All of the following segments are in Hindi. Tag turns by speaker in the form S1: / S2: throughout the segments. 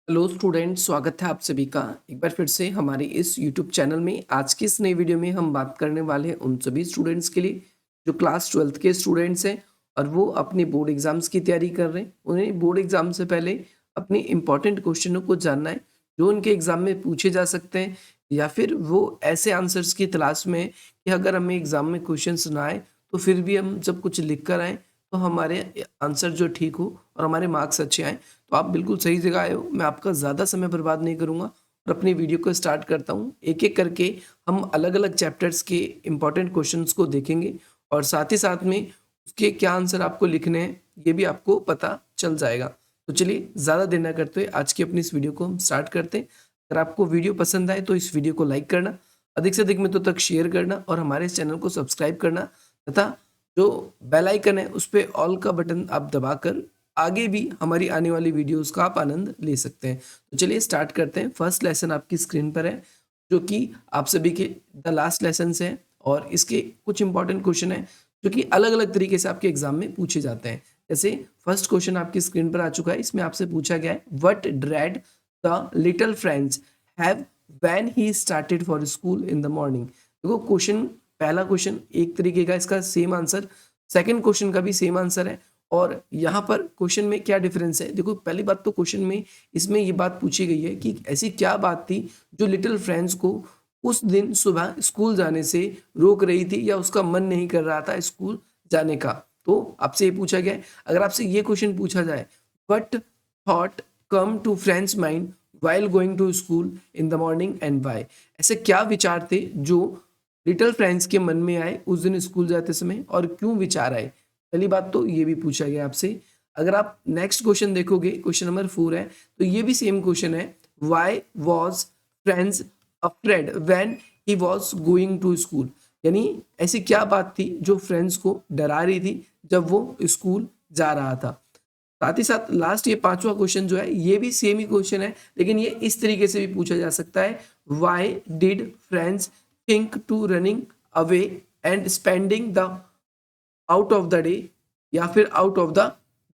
S1: हेलो स्टूडेंट, स्वागत है आप सभी का एक बार फिर से हमारे इस यूट्यूब चैनल में। आज की इस नई वीडियो में हम बात करने वाले हैं उन सभी स्टूडेंट्स के लिए जो क्लास 12th के स्टूडेंट्स हैं और वो अपने बोर्ड एग्जाम्स की तैयारी कर रहे हैं। उन्हें बोर्ड एग्जाम से पहले अपने इंपॉर्टेंट क्वेश्चनों को जानना है जो उनके एग्जाम में पूछे जा सकते हैं, या फिर वो ऐसे आंसर्स की तलाश में है कि अगर हमें एग्जाम में क्वेश्चन ना आए तो फिर भी हम जब कुछ लिख कर आए तो हमारे आंसर जो ठीक हो और हमारे मार्क्स अच्छे आए। तो आप बिल्कुल सही जगह आए हो। मैं आपका ज़्यादा समय बर्बाद नहीं करूँगा और अपनी वीडियो को स्टार्ट करता हूँ। एक-एक करके हम अलग-अलग चैप्टर्स के इम्पोर्टेंट क्वेश्चंस को देखेंगे और साथ ही साथ में उसके क्या आंसर आपको लिखने हैं, ये भी आपको पता चल जाएगा। तो चलिए ज़्यादा देर ना करते हुए आज की अपनी इस वीडियो को हम स्टार्ट करते हैं। अगर आपको वीडियो पसंद आए तो इस वीडियो को लाइक करना, अधिक से अधिक मित्रों तक शेयर करना और हमारे इस चैनल को सब्सक्राइब करना तथा जो बेल आइकन है उस पे ऑल का बटन आप दबाकर आगे भी हमारी आने वाली वीडियोस का आप आनंद ले सकते हैं। तो चलिए स्टार्ट करते हैं। फर्स्ट लेसन आपकी स्क्रीन पर है जो कि आप सभी के द लास्ट लेसन से है और इसके कुछ इंपॉर्टेंट क्वेश्चन है जो कि अलग अलग तरीके से आपके एग्जाम में पूछे जाते हैं। जैसे फर्स्ट क्वेश्चन आपकी स्क्रीन पर आ चुका है। इसमें आपसे पूछा गया है what dread the little friends have when he started for school in the morning. देखो क्वेश्चन, पहला क्वेश्चन एक तरीके का, इसका सेम आंसर, सेकंड क्वेश्चन का भी सेम आंसर है। और यहाँ पर क्वेश्चन में क्या डिफरेंस है, देखो पहली बात तो क्वेश्चन में इसमें ये बात पूछी गई है कि ऐसी क्या बात थी जो लिटिल फ्रेंड्स को उस दिन सुबह स्कूल जाने से रोक रही थी या उसका मन नहीं कर रहा था स्कूल जाने का। तो आपसे ये पूछा गया है। अगर आपसे ये क्वेश्चन पूछा जाए what thought come to Franz mind while going to school in the morning and why, ऐसे क्या विचार थे जो लिटिल फ्रेंड्स के मन में आए उस दिन स्कूल जाते समय और क्यों विचार आए। पहली बात तो ये भी पूछा गया आपसे। अगर आप नेक्स्ट क्वेश्चन देखोगे, क्वेश्चन नंबर 4 है, तो ये भी सेम क्वेश्चन है। Why was Franz afraid when he was going to school, यानी ऐसी क्या बात थी जो फ्रेंड्स को डरा रही थी जब वो स्कूल जा रहा था। साथ ही साथ लास्ट ये पांचवा क्वेश्चन जो है ये भी सेम ही क्वेश्चन है, लेकिन ये इस तरीके से भी पूछा जा सकता है। Why did Franz think to running away and spending the out of the day या फिर आउट ऑफ द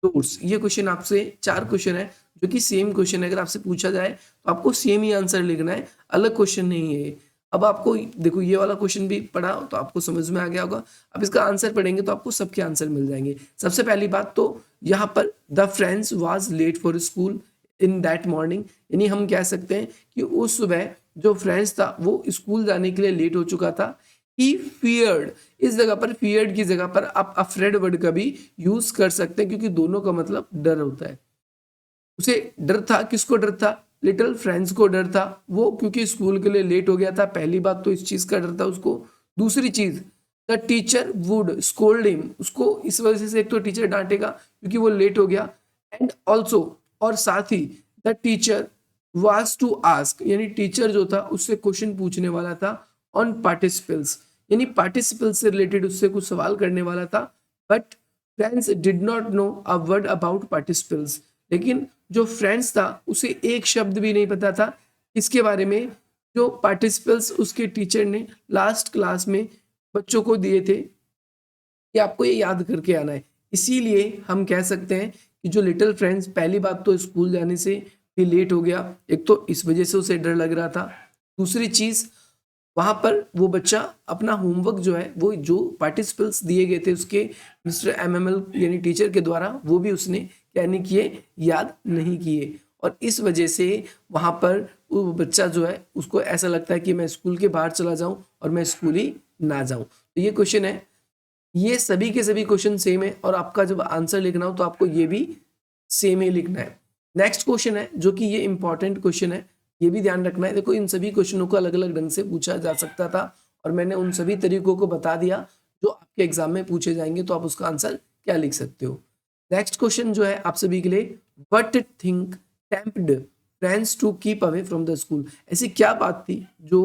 S1: डोर्स। ये क्वेश्चन आपसे 4 क्वेश्चन है जो कि सेम क्वेश्चन है। अगर आपसे पूछा जाए तो आपको सेम ही आंसर लिखना है, अलग क्वेश्चन नहीं है। अब आपको देखो ये वाला क्वेश्चन भी पढ़ा तो आपको समझ में आ गया होगा। अब इसका आंसर पढ़ेंगे तो आपको सबके आंसर मिल जाएंगे। सबसे पहली बात तो यहाँ पर the Franz was late for school in that morning, यानी हम कह सकते हैं कि उस सुबह जो फ्रेंड्स था वो स्कूल जाने के लिए लेट हो चुका था। ही फियर्ड, इस जगह पर फियर्ड की जगह पर आप अफ्रेड वर्ड का भी यूज कर सकते हैं क्योंकि दोनों का मतलब डर होता है। उसे डर था, किसको डर था? लिटिल फ्रेंड्स को डर था, वो क्योंकि स्कूल के लिए लेट हो गया था। पहली बात तो इस चीज का डर था उसको। दूसरी चीज, the teacher would scold him, उसको इस वजह से एक तो टीचर डांटेगा क्योंकि वो लेट हो गया। एंड ऑल्सो, और साथ ही the teacher was to ask, यानी टीचर जो था उससे क्वेश्चन पूछने वाला था ऑन पार्टिसिपल्स, यानी पार्टिसिपल्स से रिलेटेड उससे कुछ सवाल करने वाला था। But friends did not know a word about participles, लेकिन जो फ्रेंड्स था उसे एक शब्द भी नहीं पता था इसके बारे में जो पार्टिसिपल्स उसके टीचर ने लास्ट क्लास में बच्चों को दिए थे कि आपको ये याद करके आना है। इसीलिए हम कह सकते हैं कि जो लिटिल फ्रेंड्स, पहली बात तो स्कूल जाने से भी लेट हो गया, एक तो इस वजह से उसे डर लग रहा था। दूसरी चीज, वहां पर वो बच्चा अपना होमवर्क जो है वो जो पार्टिसिपल्स दिए गए थे उसके मिस्टर एमएमएल यानी टीचर के द्वारा, वो भी उसने क्या नहीं किए, याद नहीं किए। और इस वजह से वहां पर वो बच्चा जो है उसको ऐसा लगता है कि मैं स्कूल के बाहर चला जाऊं और मैं स्कूल ही ना जाऊं। तो ये क्वेश्चन है, ये सभी के सभी क्वेश्चन सेम है और आपका जब आंसर लिखना हो तो आपको ये भी सेम ही लिखना है। नेक्स्ट क्वेश्चन है जो कि ये इंपॉर्टेंट क्वेश्चन है, ये भी ध्यान रखना है। देखो इन सभी क्वेश्चनों को अलग अलग ढंग से पूछा जा सकता था और मैंने उन सभी तरीकों को बता दिया जो आपके एग्जाम में पूछे जाएंगे, तो आप उसका आंसर क्या लिख सकते हो। नेक्स्ट क्वेश्चन जो है आप सभी के लिए, what think tempted friends to keep away from the school, ऐसी क्या बात थी जो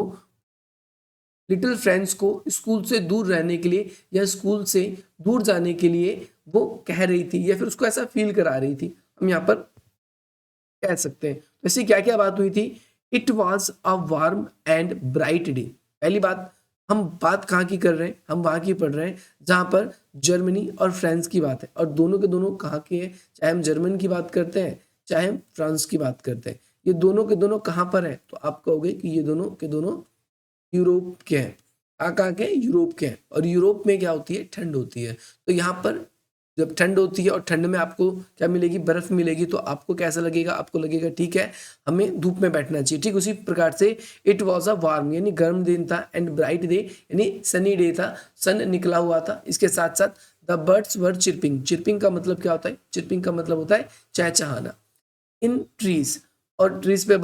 S1: लिटिल फ्रेंड्स को स्कूल से दूर रहने के लिए या स्कूल से दूर जाने के लिए वो कह रही थी या फिर उसको ऐसा फील करा रही थी, हम यहाँ पर कह सकते हैं। वैसे क्या क्या बात हुई थी? It was a warm and bright day. पहली बात, हम बात कहाँ की कर रहे हैं? हम वहाँ की पढ़ रहे हैं जहाँ पर जर्मनी और फ्रांस की बात है, और दोनों के दोनों कहाँ के हैं, चाहे हम जर्मन की बात करते हैं चाहे हम फ्रांस की बात करते हैं। ये दोनों के दोनों कहाँ पर है, तो आप कहोगे कि ये दोनों के दोनों यूरोप के हैं। कहाँ के, यूरोप के हैं। और यूरोप में क्या होती है, ठंड होती है। तो यहाँ पर जब ठंड होती है और ठंड में आपको क्या मिलेगी, बर्फ मिलेगी, तो आपको कैसा लगेगा, आपको लगेगा ठीक है हमें धूप में बैठना चाहिए। ठीक उसी प्रकार से इट वॉज अ वार्म यानी गर्म दिन था, एंड ब्राइट डे यानी सनी डे था, सन निकला हुआ था। इसके साथ साथ the birds were chirping, chirping का मतलब क्या होता है, चिरपिंग का मतलब होता है चहचहाना। इन ट्रीज, और ट्रीज पे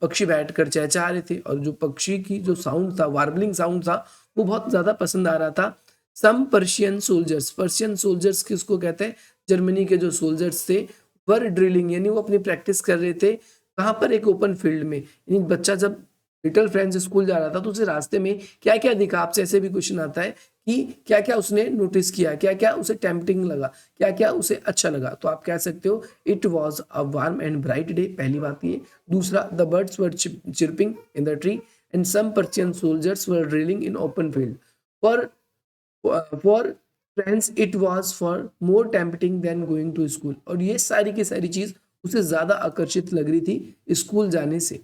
S1: पक्षी बैठ कर चहचहा रहे थे, और जो पक्षी की जो साउंड था, वार्बलिंग साउंड था, वो बहुत ज्यादा पसंद आ रहा था। सम पर्शियन सोल्जर्स, पर्शियन सोल्जर्स किसको कहते हैं, जर्मनी के जो सोल्जर्स थे, वर ड्रिलिंग यानी वो अपनी प्रैक्टिस कर रहे थे। कहाँ पर, एक ओपन फील्ड में। यानी बच्चा जब लिटिल फ्रेंड्स स्कूल जा रहा था तो उसे रास्ते में क्या क्या दिखा, आपसे ऐसे भी क्वेश्चन आता है कि क्या क्या उसने नोटिस किया, क्या क्या उसे टेम्पटिंग लगा, क्या क्या उसे अच्छा लगा। तो आप कह सकते हो it was a warm and bright day, पहली बात ये। दूसरा, the birds were chirping in the tree and some Persian soldiers were drilling in open field. For Franz it was for more tempting than going to school. और ये सारी की सारी चीज उसे ज्यादा आकर्षित लग रही थी स्कूल जाने से।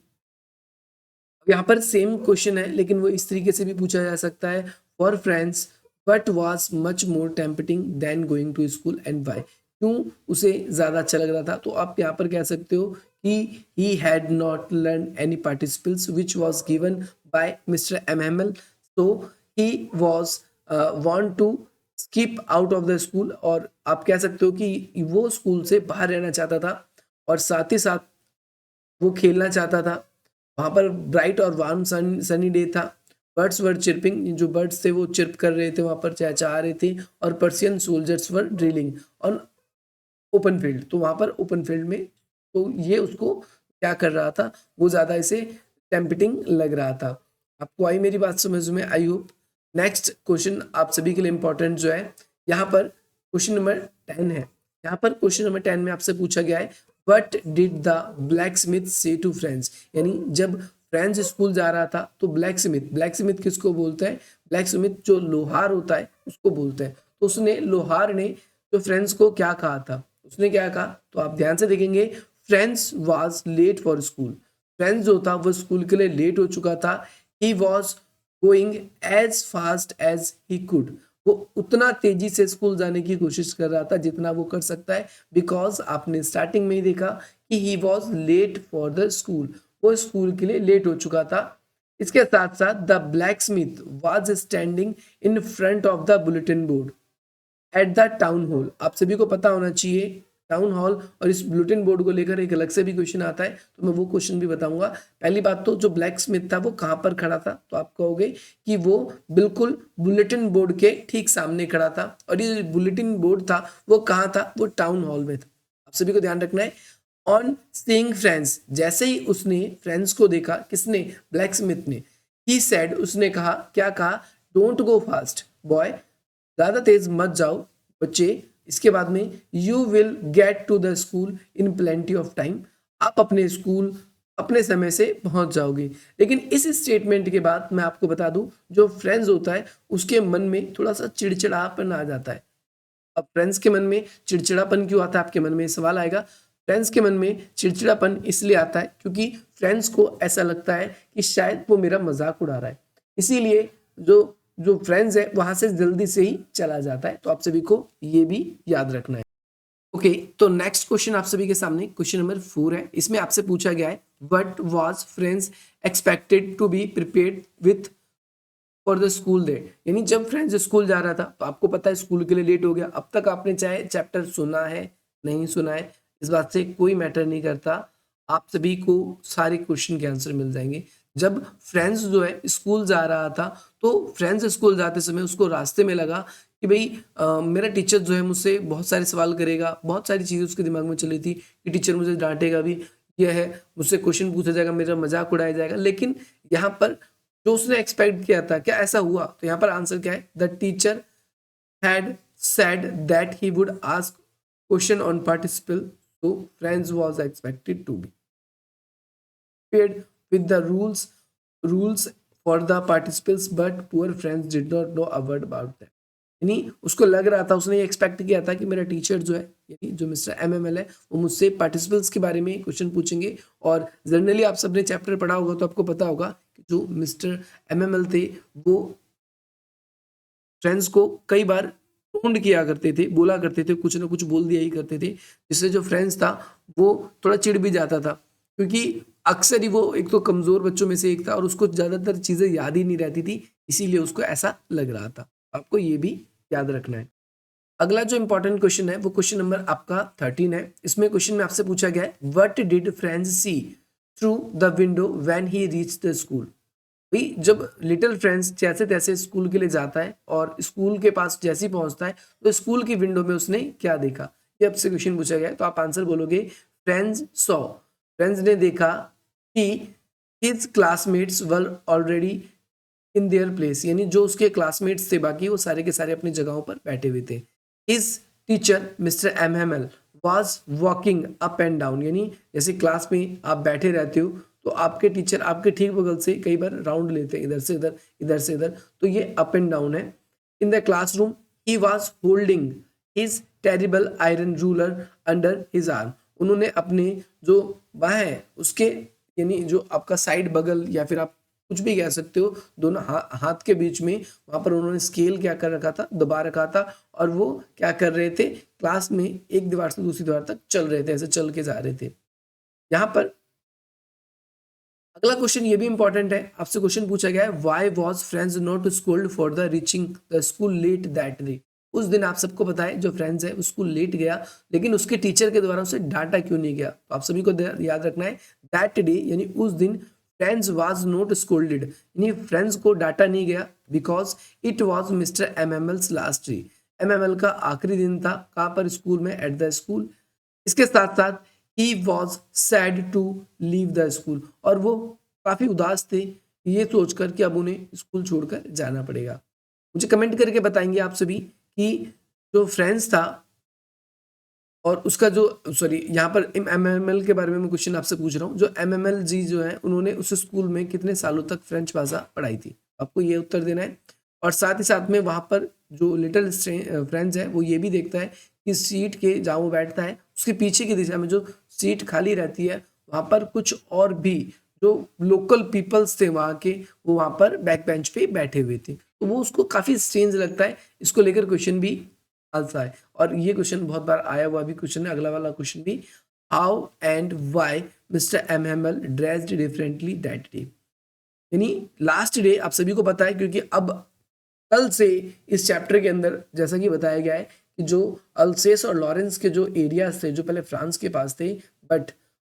S1: यहाँ पर सेम क्वेश्चन है, लेकिन वो इस तरीके से भी पूछा जा सकता है, for Franz but was much more tempting than going to school and why, क्यों उसे ज्यादा अच्छा लग रहा था। तो आप यहाँ पर कह सकते हो कि he had not learn any participles which was given by Mister MML, so he was want to skip out of the school. और आप कह सकते हो कि वो स्कूल से बाहर रहना चाहता था, और साथ ही साथ वो खेलना चाहता था। वहां पर ब्राइट और वार्म सनी डे था। बर्ड्स वर चिरपिंग, जो बर्ड्स थे वो चिर्प कर रहे थे, वहां पर चहचहा रहे थे। और Persian soldiers were drilling on open field, तो वहां पर ओपन फील्ड में, तो ये उसको क्या कर रहा था, वो ज्यादा इसे टेम्पटिंग लग रहा था। आपको आई मेरी बात समझ में, आई होप। नेक्स्ट क्वेश्चन आप सभी के लिए इंपॉर्टेंट जो है, यहाँ पर क्वेश्चन नंबर 10 है। यहाँ पर क्वेश्चन नंबर 10 में आपसे पूछा गया है, what did the black Smith से टू फ्रेंड्स। यानी जब फ्रेंड्स स्कूल जा रहा था तो ब्लैक स्मिथ, ब्लैक स्मिथ किसको बोलते हैं, ब्लैक स्मिथ जो लोहार होता है उसको बोलते हैं। तो उसने, लोहार ने जो फ्रेंड्स को क्या कहा था, उसने क्या कहा, तो आप ध्यान से देखेंगे, Franz was late for school. Franz जो था वो स्कूल के लिए लेट हो चुका था। He was going as fast as he could, वो उतना तेजी से स्कूल जाने की कोशिश कर रहा था जितना वो कर सकता है, बिकॉज आपने स्टार्टिंग में ही देखा कि he was late for the school, वो स्कूल के लिए लेट हो चुका था। इसके साथ साथ the blacksmith was standing in front of the bulletin board at the town hall. आप सभी को पता होना चाहिए टाउन हॉल और इस बुलेटिन बोर्ड को लेकर एक अलग से भी क्वेश्चन आता है, तो मैं वो क्वेश्चन भी बताऊंगा। पहली बात तो जो ब्लैक स्मिथ था वो कहाँ पर खड़ा था, तो आप कहोगे कि वो बिल्कुल बुलेटिन बोर्ड के ठीक सामने खड़ा था। और ये बुलेटिन बोर्ड था वो कहाँ था, वो टाउन हॉल में था। आप सभी को ध्यान रखना है। ऑन सीइंग फ्रेंड्स, जैसे ही उसने फ्रेंड्स को देखा, किसने, ब्लैक स्मिथ ने, ही सेड, उसने कहा, क्या कहा, डोंट गो फास्ट बॉय, ज्यादा तेज मत जाओ बच्चे। इसके बाद में you will get to the school in plenty of time, आप अपने स्कूल अपने समय से पहुंच जाओगे। लेकिन इस स्टेटमेंट के बाद मैं आपको बता दूं, जो फ्रेंड्स होता है उसके मन में थोड़ा सा चिड़चिड़ापन आ जाता है। अब फ्रेंड्स के मन में चिड़चिड़ापन क्यों आता है, आपके मन में सवाल आएगा। फ्रेंड्स के मन में चिड़चिड़ापन इसलिए आता है क्योंकि फ्रेंड्स को ऐसा लगता है कि शायद वो मेरा मजाक उड़ा रहा है, इसीलिए जो जो फ्रेंड्स है वहां से जल्दी से ही चला जाता है। तो आप सभी को ये भी याद रखना है। ओके, तो नेक्स्ट क्वेश्चन आप सभी के सामने क्वेश्चन नंबर 4 है। इसमें आपसे पूछा गया है, what was Franz expected to be prepared with for the school day. यानी जब फ्रेंड्स स्कूल जा रहा था तो आपको पता है स्कूल के लिए लेट हो गया। अब तक आपने चाहे चैप्टर सुना है नहीं सुना है, इस बात से कोई मैटर नहीं करता, आप सभी को सारे क्वेश्चन के आंसर मिल जाएंगे। जब फ्रेंड्स जो है स्कूल जा रहा था तो फ्रेंड्स स्कूल जाते समय उसको रास्ते में लगा कि भाई मेरा टीचर जो है मुझसे बहुत सारे सवाल करेगा, बहुत सारी चीज़ें उसके दिमाग में चल रही थी कि टीचर मुझे डांटेगा भी, यह है मुझसे क्वेश्चन पूछा जाएगा, मेरा मजाक उड़ाया जाएगा। लेकिन यहाँ पर जो उसने एक्सपेक्ट किया था, क्या ऐसा हुआ? तो यहाँ पर आंसर क्या है, the teacher had said that he would ask question on participle, so friends was expected to be prepared with the rules for the participants, but poor friends did not know a word about that। यानी उसको लग रहा था, उसने ये एक्सपेक्ट किया था कि मेरा टीचर जो है यानी जो मिस्टर MML है वो मुझसे पार्टिसिपल्स के बारे में क्वेश्चन पूछेंगे। और जनरली आप सबने चैप्टर पढ़ा होगा तो आपको पता होगा कि जो मिस्टर MML थे वो फ्रेंड्स को कई बार टोंट किया करते थे, बोला करते थे, कुछ ना कुछ बोल दिया ही करते थे, जिससे जो फ्रेंड्स था वो थोड़ा चिढ़ भी जाता था, क्योंकि अक्सर ही वो एक तो कमज़ोर बच्चों में से एक था और उसको ज़्यादातर चीज़ें याद ही नहीं रहती थी, इसीलिए उसको ऐसा लग रहा था। आपको ये भी याद रखना है। अगला जो इंपॉर्टेंट क्वेश्चन है वो क्वेश्चन नंबर आपका 13 है। इसमें क्वेश्चन में आपसे पूछा गया है, what did Franz see through the window when he reached the school. भाई जब लिटिल फ्रेंड्स जैसे तैसे स्कूल के लिए जाता है और स्कूल के पास जैसे ही पहुंचता है तो स्कूल की विंडो में उसने क्या देखा, ये आपसे क्वेश्चन पूछा गया है। तो आप आंसर बोलोगे फ्रेंड्स सॉ, फ्रेंड्स ने देखा कि his classmates were already in their place, यानी जो उसके क्लासमेट्स थे बाकी वो सारे के सारे अपनी जगहों पर बैठे हुए थे। His teacher mister MML was walking up and down, यानी जैसे क्लास में आप बैठे रहते हो तो आपके टीचर आपके ठीक बगल से कई बार राउंड लेते हैं, इधर से इधर, इधर से इधर, तो ये अप एंड डाउन है। In the classroom he was holding his terrible iron ruler under his arm, उन्होंने अपने जो बाह है उसके, यानी जो आपका साइड बगल या फिर आप कुछ भी कह सकते हो, दोनों हाथ के बीच में वहां पर उन्होंने स्केल क्या कर रखा था, दबा रखा था, और वो क्या कर रहे थे, क्लास में एक दीवार से दूसरी दीवार तक चल रहे थे, ऐसे चल के जा रहे थे। यहाँ पर अगला क्वेश्चन ये भी इंपॉर्टेंट है, आपसे क्वेश्चन पूछा गया है, why was friends not schooled for the reaching the school let that day. उस दिन आप सबको पता है जो फ्रेंड्स है वो स्कूल लेट गया, लेकिन उसके टीचर के द्वारा उसे डांटा क्यों नहीं गया। तो आप सभी को याद रखना है दैट डे, यानी उस दिन फ्रेंड्स वाज नॉट स्कोल्डेड, यानी फ्रेंड्स को डांटा नहीं गया, because it was mister MML's last day. MML का आखिरी दिन था, कहाँ पर, स्कूल में, एट द स्कूल। इसके साथ साथ he was sad to leave the school, और वो काफी उदास थे ये सोचकर कि अब उन्हें स्कूल छोड़कर जाना पड़ेगा। मुझे कमेंट करके बताएंगे आप सभी कि जो फ्रेंड्स था और उसका जो, सॉरी यहाँ पर MML के बारे में मैं क्वेश्चन आपसे पूछ रहा हूँ, जो MML जी जो है उन्होंने उस स्कूल में कितने सालों तक फ्रेंच भाषा पढ़ाई थी, आपको ये उत्तर देना है। और साथ ही साथ में वहाँ पर जो लिटिल फ्रेंड्स है वो ये भी देखता है कि सीट के जहाँ वो बैठता है उसके पीछे की दिशा में जो सीट खाली रहती है वहाँ पर कुछ और भी जो लोकल पीपल्स थे वहाँ के, वो वहाँ पर बैक बेंच पे बैठे हुए थे, तो वो उसको काफी स्ट्रेंज लगता है। इसको लेकर क्वेश्चन भी आता है, और ये क्वेश्चन बहुत बार आया हुआ भी क्वेश्चन है। अगला वाला क्वेश्चन भी, how and why mister MML dressed differently that day, यानी लास्ट डे आप सभी को पता है, क्योंकि अब कल से इस चैप्टर के अंदर जैसा कि बताया गया है कि जो अल्सेस और लॉरेंस के जो एरियाज थे जो पहले फ्रांस के पास थे, बट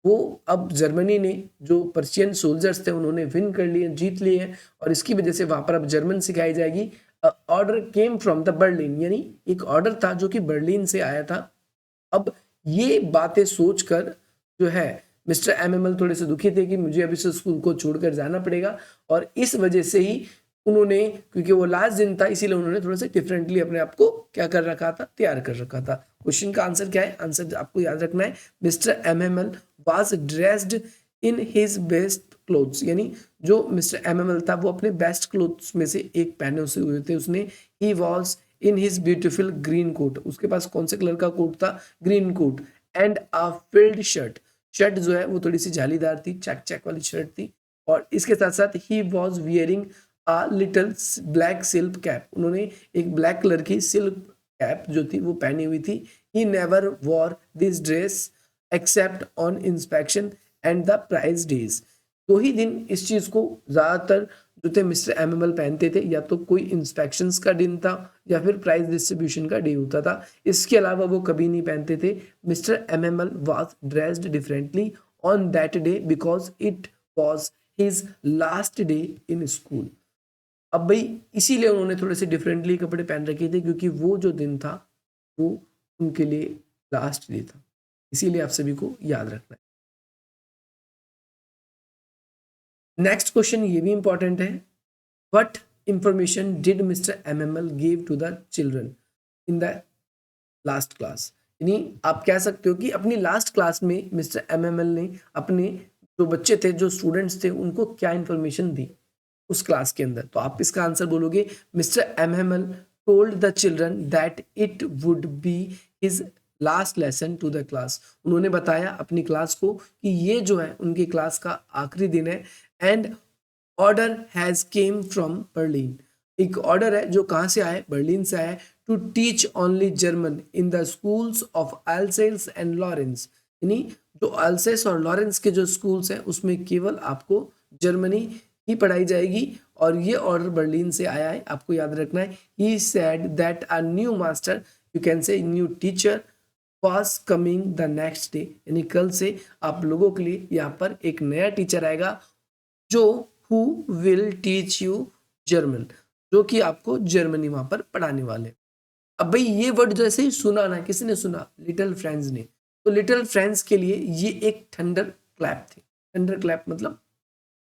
S1: वो अब जर्मनी ने जो पर्शियन सोल्जर्स थे उन्होंने विन कर लिए, जीत लिए हैं, और इसकी वजह से वहां पर अब जर्मन सिखाई जाएगी। Order came from the Berlin, यानी एक ऑर्डर था जो कि बर्लिन से आया था। अब ये बातें सोचकर जो है मिस्टर MML थोड़े से दुखी थे कि मुझे अब इस स्कूल को छोड़कर जाना पड़ेगा, और इस वजह से ही उन्होंने, क्योंकि वो लास्ट दिन था इसीलिए उन्होंने थोड़ा सा डिफरेंटली अपने आप को क्या कर रखा था, तैयार कर रखा था। क्वेश्चन का आंसर क्या है, आंसर आपको याद रखना है, mister MML was dressed in his best clothes, यानी जो मिस्टर MML था वो अपने बेस्ट क्लोथ्स में से एक पहने हुए थे उसने। He was in his beautiful green coat, उसके पास कौन से कलर का कोट था, green coat, and a frilled shirt, shirt जो है वो थोड़ी सी जालीदार थी, चेक चेक वाली शर्ट थी। और इसके साथ साथ he was wearing a little black silk cap, उन्होंने एक ब्लैक कलर की सिल्क कैप जो थी वो पहनी हुई थी। He never wore this dress except on inspection and the prize days, दो ही दिन इस चीज को ज्यादातर जो थे मिस्टर MML पहनते थे, या तो कोई इंस्पेक्शंस का दिन था या फिर प्राइज डिस्ट्रीब्यूशन का डे होता था, इसके अलावा वो कभी नहीं पहनते थे। Mister MML was dressed differently on that day because it was his last day in school. अब भाई इसीलिए उन्होंने थोड़े से डिफरेंटली कपड़े पहन रखे थे, क्योंकि वो जो दिन था वो उनके लिए लास्ट डे था, इसीलिए आप सभी को याद रखना है। नेक्स्ट क्वेश्चन ये भी इंपॉर्टेंट है, what information did Mister MML give to the children in the last class, यानी आप कह सकते हो कि अपनी लास्ट क्लास में मिस्टर MML ने अपने जो बच्चे थे, जो स्टूडेंट्स थे, उनको क्या इंफॉर्मेशन दी उस क्लास के अंदर। तो आप इसका आंसर बोलोगे, Mister MML told the children that it would be his last lesson to the class. उन्होंने बताया अपनी क्लास को कि ये जो है उनकी क्लास का आखिरी दिन है। And order has came from Berlin, एक ऑर्डर है जो कहाँ से आया है, बर्लिन से आया है, to teach only German in the schools of Alsace and Lorraine. यानी जो अल्सेस और लॉरेंस के जो स्कूल्स हैं उसमें केवल आपको जर्मनी ही पढ़ाई जाएगी। और ये ऑर्डर बर्लिन से आया है, आपको याद रखना है। ही said that a new master, you can से new teacher was coming the next day, यानी कल से आप लोगों के लिए यहाँ पर एक नया टीचर आएगा जो who will teach you German, जो कि आपको जर्मनी वहां पर पढ़ाने वाले। अब भाई ये वर्ड जैसे ही सुना ना, किसने सुना, लिटिल फ्रेंड्स ने। तो लिटिल फ्रेंड्स के लिए ये एक थंडर क्लैप थी। थंडर क्लैप मतलब,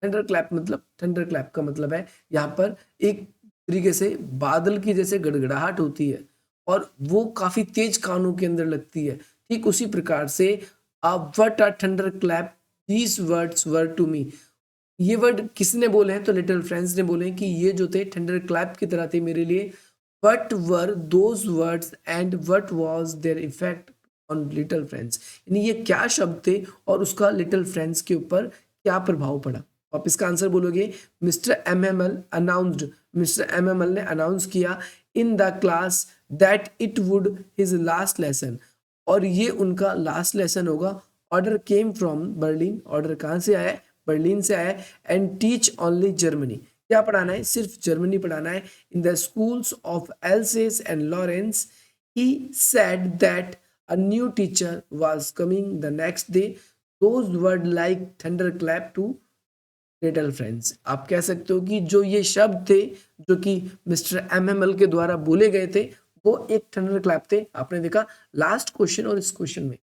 S1: थंडर क्लैप का मतलब है यहाँ पर एक तरीके से बादल की जैसे गड़गड़ाहट होती है और वो काफी तेज कानों के अंदर लगती है। ठीक उसी प्रकार से what are thunderclap, these words were to me. ये वर्ड किसने बोले हैं, तो लिटिल फ्रेंड्स ने बोले कि ये जो थे थंडर क्लैप की तरह थे मेरे लिए। What were those words and what was their effect on little Franz, यानी ये क्या शब्द थे और उसका लिटिल फ्रेंड्स के ऊपर क्या प्रभाव पड़ा। आप इसका आंसर बोलोगे mister MML announced, mister MML ने अनाउंस किया in the class that it would his last lesson, और ये उनका लास्ट लेसन होगा। Order came from Berlin, order कहाँ से आया है, बर्लिन से आया है। एंड टीच ओनली जर्मनी, क्या पढ़ाना है, सिर्फ जर्मनी पढ़ाना है। In the schools of Alsace and Lorraine he said that a new teacher was coming the next day, those word like thunderclap to little Franz. आप कह सकते हो कि जो ये शब्द थे जो कि मिस्टर एमएमएल के द्वारा बोले गए थे वो एक थंडर क्लैप थे। आपने देखा लास्ट क्वेश्चन और इस क्वेश्चन में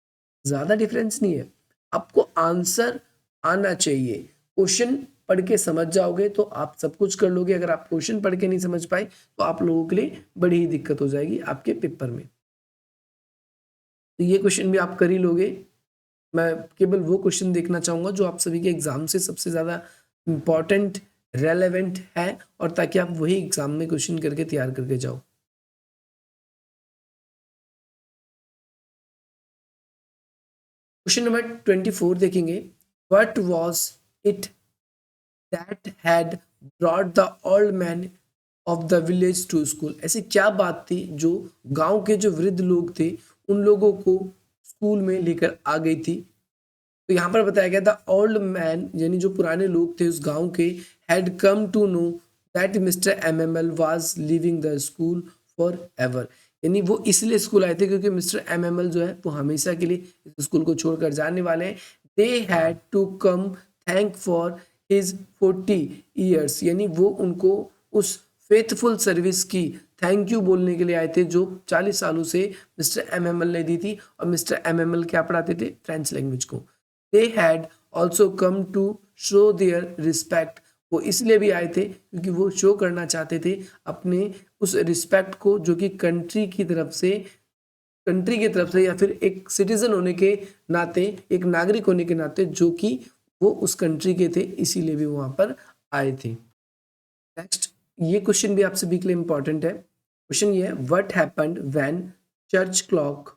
S1: ज्यादा डिफरेंस नहीं है, आपको आंसर आना चाहिए। क्वेश्चन पढ़ के समझ जाओगे तो आप सब कुछ कर लोगे। अगर आप क्वेश्चन पढ़ के नहीं समझ पाए तो आप लोगों के लिए बड़ी ही दिक्कत हो जाएगी आपके पेपर में। तो ये क्वेश्चन भी आप कर ही लोगे। मैं केवल वो क्वेश्चन देखना चाहूंगा जो आप सभी के एग्जाम से सबसे ज्यादा इंपॉर्टेंट, रेलेवेंट है, और ताकि आप वही एग्जाम में क्वेश्चन करके तैयार करके जाओ। क्वेश्चन नंबर 24 देखेंगे। What was it that had brought the old man of the village to school, ऐसी क्या बात थी जो गांव के जो वृद्ध लोग थे उन लोगों को स्कूल में लेकर आ गई थी। तो यहाँ पर बताया गया था ओल्ड मैन यानी जो पुराने लोग थे उस गांव के, had come to know that Mister MML was leaving the school forever, यानी वो इसलिए स्कूल आए थे क्योंकि मिस्टर एमएमएल जो है वो हमेशा के लिए इस स्कूल को छोड़कर जाने वाले हैं। They had to come thank for his 40 years, यानी वो उनको उस फेथफुल सर्विस की थैंक यू बोलने के लिए आए थे जो 40 सालों से मिस्टर एमएमएल ने दी थी। और मिस्टर एमएमएल क्या पढ़ाते थे, फ्रेंच लैंग्वेज को। They had also come to show their respect, वो इसलिए भी आए थे क्योंकि वो शो करना चाहते थे अपने उस रिस्पेक्ट को जो कि कंट्री की तरफ से या फिर एक सिटीजन होने के नाते, एक नागरिक होने के नाते जो कि वो उस कंट्री के थे, इसीलिए भी वहां पर आए थे। नेक्स्ट ये क्वेश्चन भी आप सभी के लिए इंपॉर्टेंट है। क्वेश्चन ये है what happened when church clock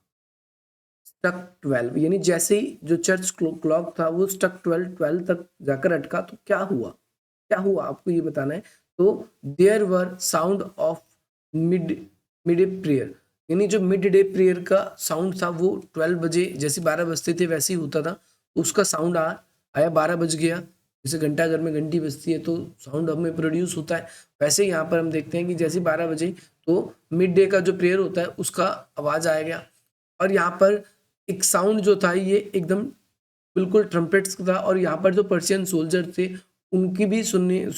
S1: struck 12, यानी जैसे ही जो चर्च क्लॉक था वो स्टक 12 तक जाकर अटका तो क्या हुआ आपको ये बताना है। तो there were sound of midday prayer, यानी जो मिड डे प्रेयर का साउंड था वो 12 बजे, जैसे 12 बजते थे वैसे ही होता था, उसका साउंड आया 12 बज गया। जैसे घंटा घर में घंटी बजती है तो साउंड हमें प्रोड्यूस होता है, वैसे यहाँ पर हम देखते हैं कि जैसे 12 बजे तो मिड डे का जो प्रेयर होता है उसका आवाज आया गया। और यहाँ पर एक साउंड जो था ये एकदम बिल्कुल ट्रम्पेट्स का था, और यहाँ पर जो पर्शियन सोल्जर थे उनकी भी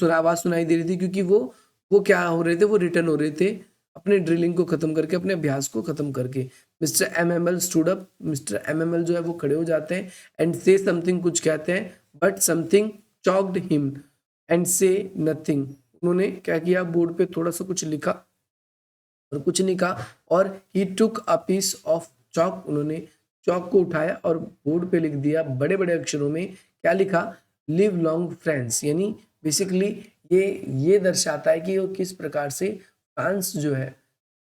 S1: आवाज सुनाई दे रही थी क्योंकि वो क्या हो रहे थे, वो रिटर्न हो रहे थे अपने ड्रिलिंग को खत्म करके, अपने अभ्यास को खत्म करके। Mister MML stood up, mister MML जो है वो खड़े हो जाते हैं एंड से समथिंग, कुछ कहते हैं, but something choked him and से नथिंग, उन्होंने क्या किया, बोर्ड पे थोड़ा सा कुछ लिखा और कुछ नहीं कहा। और ही टुक अ पीस ऑफ चॉक, उन्होंने चॉक को उठाया और बोर्ड पे लिख दिया बड़े बड़े अक्षरों में, क्या लिखा, लिव लॉन्ग फ्रांस, यानी बेसिकली ये दर्शाता है कि वो किस प्रकार से फ्रांस जो है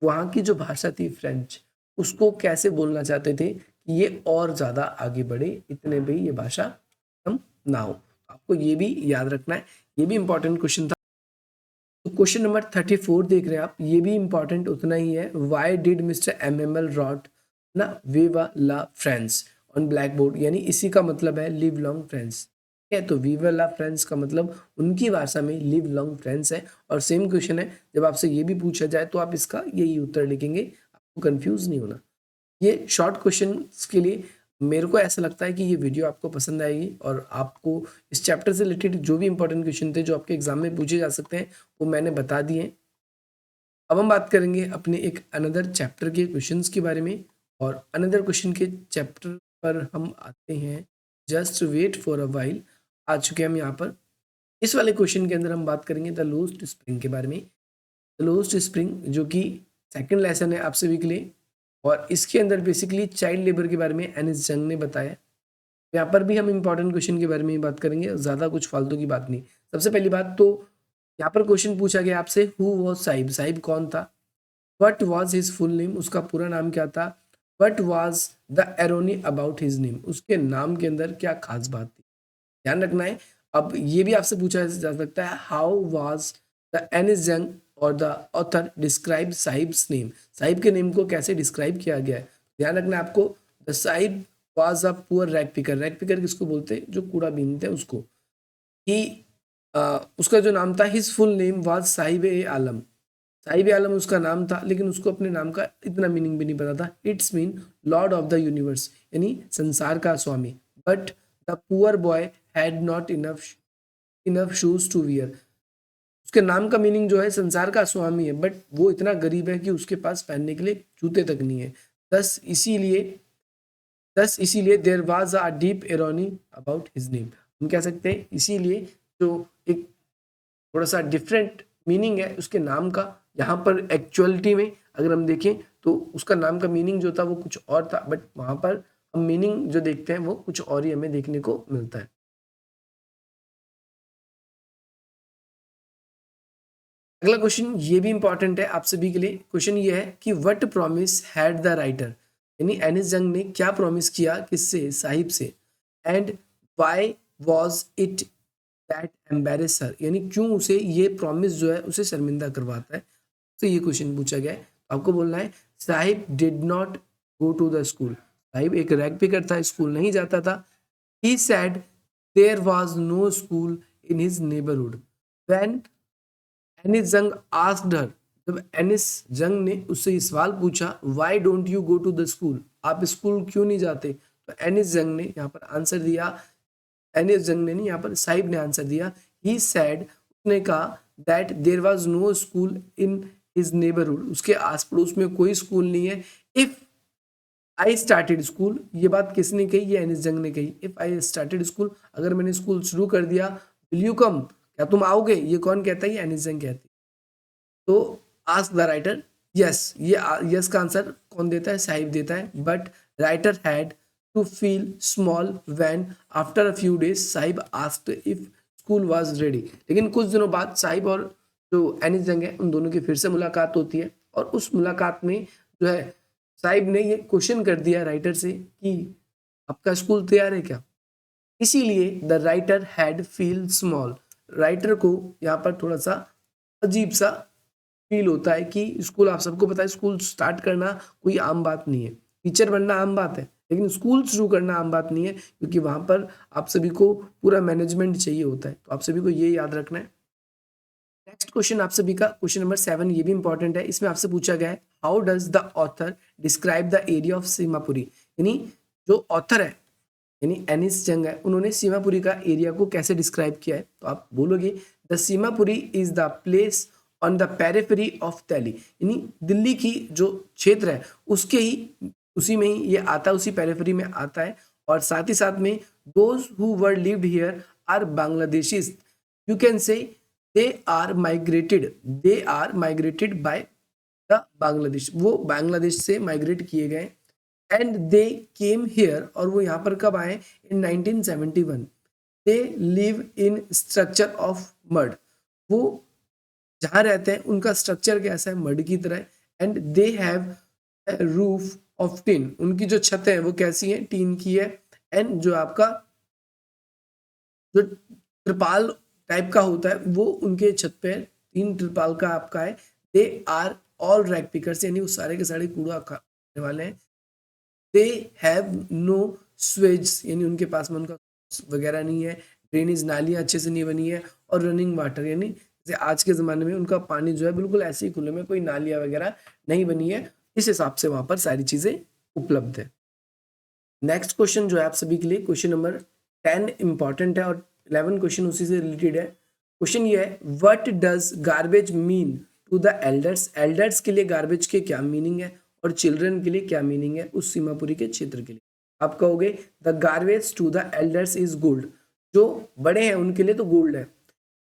S1: वहाँ की जो भाषा थी फ्रेंच, उसको कैसे बोलना चाहते थे कि ये और ज़्यादा आगे बढ़े, इतने भी ये भाषा खत्म ना हो। आपको ये भी याद रखना है, ये भी इंपॉर्टेंट क्वेश्चन था। तो क्वेश्चन नंबर 34 देख रहे हैं आप, ये भी इंपॉर्टेंट उतना ही है। Why did Mister MML wrote ना vive la France on blackboard, यानी इसी का मतलब है लिव लॉन्ग फ्रेंड्स। ठीक है, तो विवा ला फ्रेंड्स का मतलब उनकी भाषा में लिव लॉन्ग फ्रेंड्स है। और सेम क्वेश्चन है, जब आपसे ये भी पूछा जाए तो आप इसका यही उत्तर लिखेंगे, आपको कंफ्यूज नहीं होना। ये शॉर्ट क्वेश्चन के लिए मेरे को ऐसा लगता है कि ये वीडियो आपको पसंद आएगी और आपको इस चैप्टर से रिलेटेड जो भी इंपॉर्टेंट क्वेश्चन थे जो आपके एग्जाम में पूछे जा सकते हैं वो मैंने बता दिए। अब हम बात करेंगे अपने एक अनदर चैप्टर के क्वेश्चंस के बारे में, और अनदर क्वेश्चन के चैप्टर पर हम आते हैं। Just wait for a while, आ चुके हैं हम यहाँ पर। इस वाले क्वेश्चन के अंदर हम बात करेंगे द लोस्ट स्प्रिंग के बारे में। द लोस्ट स्प्रिंग जो कि सेकंड लेसन है आप सभी के लिए, और इसके अंदर बेसिकली चाइल्ड लेबर के बारे में एनिस जंग ने बताया। यहाँ पर भी हम इंपॉर्टेंट क्वेश्चन के बारे में ही बात करेंगे, ज़्यादा कुछ फालतू की बात नहीं। सबसे पहली बात तो यहाँ पर क्वेश्चन पूछा गया आपसे, हु वॉज साहिब, साहिब कौन था। What was his full name, उसका पूरा नाम क्या था। What was the irony about his name, उसके नाम के अंदर क्या खास बात थी, ध्यान रखना है। अब ये भी आपसे पूछा जा सकता है, हाउ वॉज द एनिस जंग और the author describe sahibs name, Sahib के नेम को कैसे डिस्क्राइब किया गया है। ध्यान रखना है आपको, the Sahib was a poor rag picker, rag picker किसको बोलते हैं, जो कूड़ा बीनते हैं उसको। ही उसका जो नाम था, his full name was Saheb e Alam, Saheb e Alam उसका नाम था, लेकिन उसको अपने नाम का इतना मीनिंग भी नहीं पता था। It's mean lord of the universe, यानी संसार का स्वामी। But the poor boy had not enough shoes to wear, उसके नाम का मीनिंग जो है संसार का स्वामी है, बट वो इतना गरीब है कि उसके पास पहनने के लिए जूते तक नहीं है। दस इसीलिए there was a deep irony about his name, हम कह सकते हैं इसीलिए जो एक थोड़ा सा डिफरेंट मीनिंग है उसके नाम का, यहाँ पर एक्चुअलिटी में अगर हम देखें तो उसका नाम का मीनिंग जो था वो कुछ और था, बट वहाँ पर हम मीनिंग जो देखते हैं वो कुछ और ही हमें देखने को मिलता है। अगला क्वेश्चन ये भी इंपॉर्टेंट है आप सभी के लिए। क्वेश्चन ये है कि what promise had the writer, यानी एनिस जंग ने क्या प्रॉमिस किया किससे, साहिब से। And why was it that embarrass her, यानी क्यों उसे ये प्रॉमिस जो है उसे शर्मिंदा करवाता है। तो ये क्वेश्चन पूछा गया है, आपको बोलना है Saheb did not go to the school, Saheb एक रैग पिकर था, स्कूल नहीं जाता था। He said there was no school in his neighbourhood when Anees Jung asked हर, जब एनिस जंग ने उससे ये सवाल पूछा, why don't you go to the school, आप स्कूल क्यों नहीं जाते। तो एनिस जंग ने यहाँ पर आंसर दिया, एनिस जंग ने नहीं, यहाँ पर साहिब ने आंसर दिया। ही सेड, उसने कहा that there was no school in his neighbourhood, उसके आस पड़ोस में कोई स्कूल नहीं है। इफ आई स्टार्टेड स्कूल, ये बात किसने कही, ये एनिस जंग ने कही। इफ आई स्टार्टेड स्कूल, अगर मैंने स्कूल शुरू कर दिया, विल यू कम, क्या तुम आओगे, ये कौन कहता है, ये एनिस जंग कहती है। तो आस्क द राइटर, यस, ये यस का आंसर कौन देता है, साहिब देता है। But writer had to feel small when after a few days Saheb asked if school was ready, लेकिन कुछ दिनों बाद साहिब और जो एनिस जंग है उन दोनों की फिर से मुलाकात होती है, और उस मुलाकात में जो है साहिब ने ये क्वेश्चन कर दिया राइटर से कि आपका स्कूल तैयार है क्या। इसीलिए the writer had feel small, writer को यहाँ पर थोड़ा सा अजीब सा फील होता है कि स्कूल, आप सबको पता है स्कूल स्टार्ट करना कोई आम बात नहीं है, टीचर बनना आम बात है, लेकिन स्कूल शुरू करना आम बात नहीं है, क्योंकि वहां पर आप सभी को पूरा मैनेजमेंट चाहिए होता है। तो आप सभी को ये याद रखना है। नेक्स्ट क्वेश्चन आप सभी का क्वेश्चन नंबर 7, ये भी इंपॉर्टेंट है। इसमें आपसे पूछा गया है, how does the author describe the area of Seemapuri, यानी जो ऑथर है यानी एनिस जंग है, उन्होंने सीमापुरी का एरिया को कैसे डिस्क्राइब किया है। तो आप बोलोगे the Seemapuri is the place on the periphery of Delhi, यानी दिल्ली की जो क्षेत्र है उसके ही उसी में ही ये आता है, उसी पेरिफेरी में आता है। और साथ ही साथ में those who were lived here are Bangladeshis, you can say they are migrated by the Bangladesh, वो बांग्लादेश से माइग्रेट किए गए। एंड दे केम हियर, और वो यहाँ पर कब आए, इन 1971। They live in structure of mud, वो जहाँ रहते हैं उनका स्ट्रक्चर कैसा है, मड की तरह है। And they have roof of tin, उनकी जो छत है वो कैसी है, टीन की है। एंड जो आपका जो त्रिपाल टाइप का होता है वो उनके छत पे 3 त्रिपाल का आपका है। They are all rag pickers, यानी वो सारे के सारे कूड़ा खाने वाले हैं। दे हैव नो स्वेज, यानी उनके पास में उनका वगैरह नहीं है। ड्रेनेज नालियाँ अच्छे से नहीं बनी है। और रनिंग वाटर, यानी जैसे आज के ज़माने में उनका पानी जो है बिल्कुल ऐसे ही खुले में, कोई नालियाँ वगैरह नहीं बनी है। इस हिसाब से वहाँ पर सारी चीज़ें उपलब्ध है। नेक्स्ट क्वेश्चन जो है आप सभी के लिए क्वेश्चन नंबर 10 इंपॉर्टेंट है और 11 क्वेश्चन उसी से रिलेटेड है। क्वेश्चन ये है, what does garbage mean to the elders. Elders के लिए गार्बेज के क्या मीनिंग है और चिल्ड्रन के लिए क्या मीनिंग है उस सीमापुरी के क्षेत्र के लिए। आप कहोगे the garbage to the elders is gold, जो बड़े हैं उनके लिए तो गोल्ड है।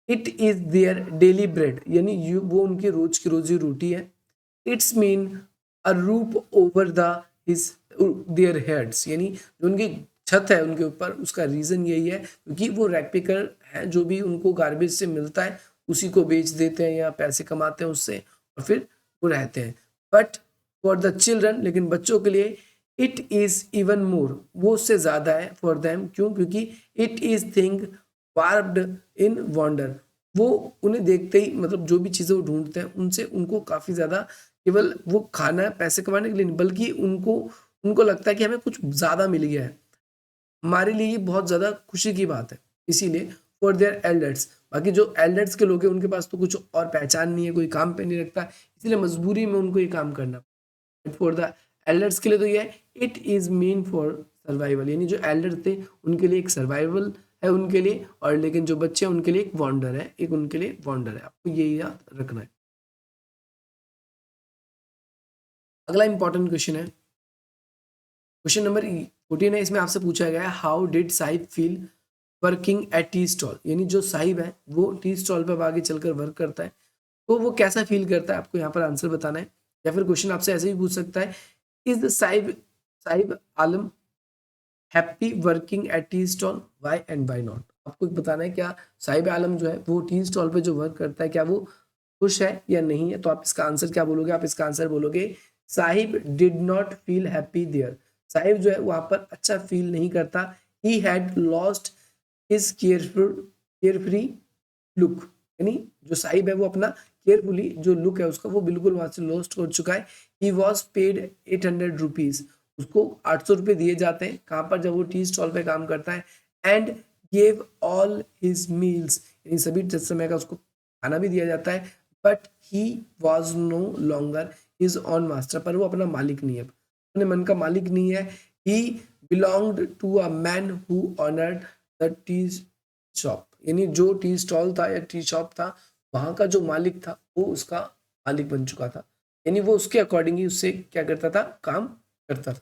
S1: It is their daily bread, यानी वो उनकी रोज की रोजी रोटी है। It's mean a roof over the his their heads, यानी जो उनकी छत है उनके ऊपर, उसका रीजन यही है क्योंकि वो रैकपिकर है, जो भी उनको गार्बेज से मिलता है उसी को बेच देते हैं या पैसे कमाते हैं उससे और फिर वो रहते हैं। बट फॉर द चिल्ड्रन, लेकिन बच्चों के लिए इट इज इवन मोर, वो उससे ज्यादा है फॉर देम। क्यों? क्योंकि it is thing warped in wonder, वो उन्हें देखते ही, मतलब जो भी चीजें वो ढूंढते हैं उनसे उनको काफी ज्यादा, केवल वो खाना है पैसे कमाने के लिए नहीं, बल्कि उनको उनको लगता है कि हमें कुछ ज्यादा मिल गया है। हमारे लिए ये बहुत ज्यादा खुशी की बात है, इसीलिए फॉर देयर एल्डर्स। बाकी जो एल्डर्स के लोग हैं उनके पास तो कुछ और पहचान नहीं है, कोई काम पे नहीं रखता, इसलिए मजबूरी में उनको ये काम करना। फॉर द एल्डर्स के लिए तो ये है, it is mean for survival, यानी जो एल्डर थे उनके लिए एक सर्वाइवल है उनके लिए, और लेकिन जो बच्चे हैं उनके लिए एक वॉन्डर है, एक उनके लिए वॉन्डर है। आपको ये याद रखना है। अगला इंपॉर्टेंट क्वेश्चन है क्वेश्चन नंबर 14 है। इसमें आपसे पूछा गया है, how did Sahib feel working at tea stall, यानी जो साहिब है वो टी स्टॉल पर आगे चलकर वर्क करता है तो वो कैसा फील करता है, आपको यहाँ पर आंसर बताना है। या फिर क्वेश्चन आपसे ऐसे भी पूछ सकता है, is Saheb Saheb Alam happy working at tea stall, why and why not. आपको बताना है क्या साहिब आलम जो है वो टी स्टॉल पे जो वर्क करता है क्या वो खुश है या नहीं है। तो आप इसका आंसर क्या बोलोगे, आप इसका आंसर बोलोगे Saheb did not feel happy there. Saheb जो है वहां पर अच्छा फील नहीं करता। He had lost his carefree look, यानी जो साहिब है वो अपना केयरफुली जो लुक है उसका वो बिल्कुल वहां से लॉस्ट हो चुका है। ही वॉज पेड 800 रुपीज, उसको 800 रुपये दिए जाते हैं कहाँ पर, जब वो टी स्टॉल पे काम करता है। And gave all his meals, यानी सभी समय का उसको खाना भी दिया जाता है। But he was no longer his own master, पर वो अपना मालिक नहीं है, अपने मन का मालिक नहीं है। He belonged to a man who owned the tea shop, यानी जो टी स्टॉल था या टी शॉप था वहां का जो मालिक था वो उसका मालिक बन चुका था, यानी वो उसके अकॉर्डिंग ही उससे क्या करता था, काम करता था।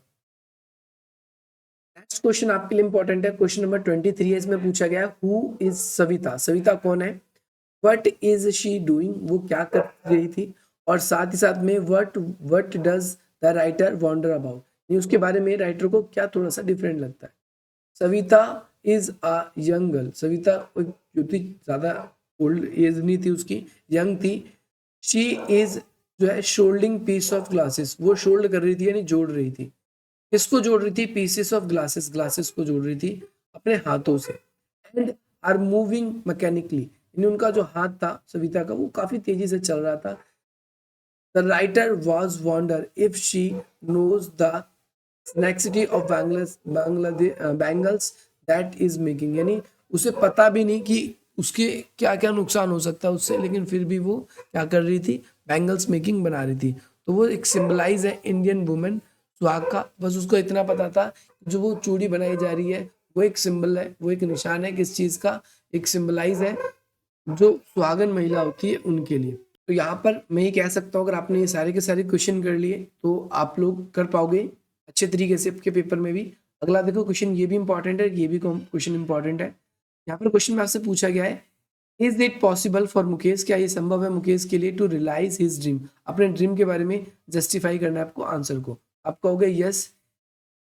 S1: नेक्स्ट क्वेश्चन आपके लिए इंपॉर्टेंट है, क्वेश्चन नंबर 23 है। इसमें पूछा गया है, हु इज सविता, सविता कौन है। व्हाट इज शी डूइंग, वो क्या कर रही थी। और साथ ही साथ में what does the writer wonder about, ये उसके बारे में राइटर को क्या थोड़ा सा डिफरेंट लगता है। Savita is a young girl, Savita क्योंकि ज्यादा ओल्ड एज नहीं थी उसकी, यंग थी। शी इज जो है शोल्डिंग पीस ऑफ ग्लासेस, वो शोल्ड कर रही थी यानी जोड़ रही थी। किसको जोड़ रही थी, पीसेस ऑफ ग्लासेस, ग्लासेस को जोड़ रही थी अपने हाथों से। एंड आर मूविंग मैकेनिकली, यानी उनका जो हाथ था सविता का वो काफी तेजी से चल रहा था। The writer was wonder if she knows the sanctity of bangles that is making, यानी उसे पता भी नहीं कि उसके क्या क्या नुकसान हो सकता है उससे, लेकिन फिर भी वो क्या कर रही थी, बैंगल्स मेकिंग बना रही थी। तो वो एक सिंबलाइज है इंडियन वुमेन, सुहाग का। बस उसको इतना पता था जो वो चूड़ी बनाई जा रही है वो एक सिंबल है, वो एक निशान है किस चीज का, एक सिंबलाइज है जो सुहागन महिला होती है उनके लिए। तो यहाँ पर मैं ये कह सकता हूँ अगर आपने ये सारे के सारे क्वेश्चन कर लिए तो आप लोग कर पाओगे अच्छे तरीके से आपके पेपर में भी। अगला देखो क्वेश्चन ये भी इंपॉर्टेंट है, ये भी क्वेश्चन इंपॉर्टेंट है। यहाँ पर क्वेश्चन में आपसे पूछा गया है, is it possible for Mukesh, क्या ये संभव है मुकेश के लिए टू रियलाइज हिज ड्रीम, अपने ड्रीम के बारे में जस्टिफाई करना है आपको आंसर को। आप कहोगे yes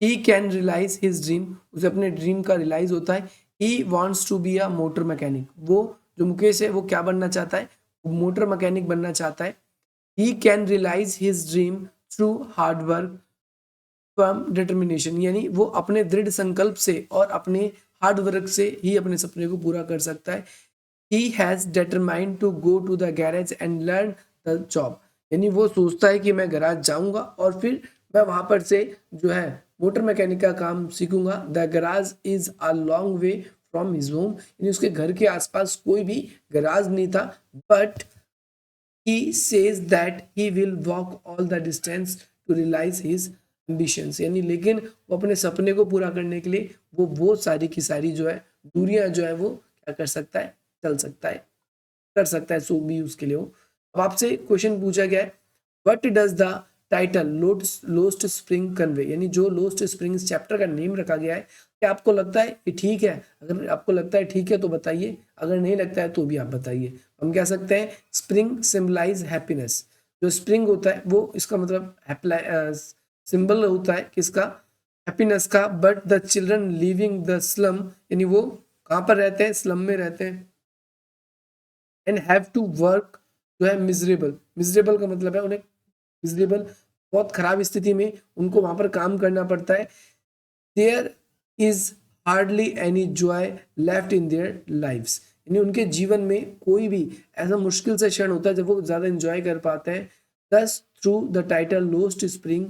S1: he can realise his dream, उसे अपने ड्रीम का रियलाइज होता है। He wants to be a motor mechanic, वो जो मुकेश है वो क्या बनना चाहता है, मोटर मैकेनिक बनना चाहता है। He can realise his dream through hard work firm determination, यानी वो अपने दृढ़ संकल्प से और अपने हार्ड वर्क से ही अपने सपने को पूरा कर सकता है। He has determined to go to the garage and learn the job, यानी वो सोचता है कि मैं गैराज जाऊंगा और फिर मैं वहां पर से जो है मोटर मैकेनिक का काम सीखूंगा। The garage is a long way from his home, यानी उसके घर के आसपास कोई भी गैराज नहीं था, but he says that he will walk all the distance to realize his ambitions, यानी लेकिन वो अपने सपने को पूरा करने के लिए वो सारी की सारी जो है दूरियां जो है वो क्या कर सकता है, चल सकता है, कर सकता है, सो भी उसके लिए हो। अब आपसे क्वेश्चन पूछा गया है, what does the title lost spring convey, यानी जो लोस्ट स्प्रिंग चैप्टर का नेम रखा गया है, क्या आपको लगता है ये ठीक है? अगर आपको लगता है ठीक है तो बताइए, अगर नहीं लगता है तो भी आप बताइए। हम कह सकते हैं स्प्रिंग सिंबलाइज हैप्पीनेस, जो स्प्रिंग होता है वो इसका मतलब सिंबल होता है किसका, हैप्पीनेस का। But the children living the slum, यानी वो कहाँ पर रहते हैं, स्लम में रहते हैं। एंड हैव टू वर्क जो है मिजरेबल, मिजरेबल का मतलब है उन्हें मिजरेबल बहुत खराब स्थिति में उनको वहां पर काम करना पड़ता है। There is hardly any joy left in their lives, यानी उनके जीवन में कोई भी ऐसा मुश्किल से क्षण होता है जब वो ज्यादा एंजॉय कर पाते हैं। Thus through the title lost spring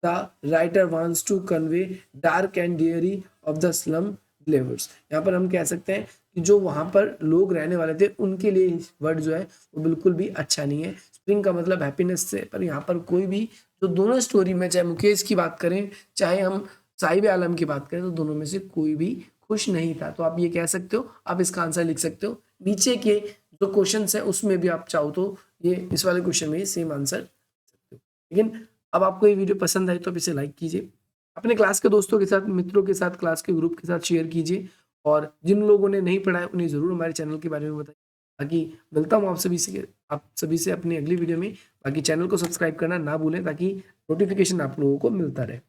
S1: the writer wants to convey dark and dreary of the slum livers, यहाँ पर हम कह सकते हैं कि जो वहां पर लोग रहने वाले थे उनके लिए वर्ड जो है वो बिल्कुल भी अच्छा नहीं है। स्प्रिंग का मतलब हैप्पीनेस से, पर यहाँ पर कोई भी जो दोनों स्टोरी में, चाहे मुकेश की बात करें चाहे हम साहिब आलम की बात करें, तो दोनों में से कोई भी खुश नहीं था। तो आप ये कह सकते हो, आप इसका आंसर लिख सकते हो। नीचे के जो क्वेश्चन है उसमें भी आप चाहो तो ये इस वाले क्वेश्चन में सेम आंसर सकते हो। लेकिन अब आपको ये वीडियो पसंद आई तो आप इसे लाइक कीजिए, अपने क्लास के दोस्तों के साथ, मित्रों के साथ, क्लास के ग्रुप के साथ शेयर कीजिए, और जिन लोगों ने नहीं पढ़ा है उन्हें जरूर हमारे चैनल के बारे में बताइए। बाकी मिलता हूँ आप सभी से अपनी अगली वीडियो में। बाकी चैनल को सब्सक्राइब करना ना भूलें ताकि नोटिफिकेशन आप लोगों को मिलता रहे।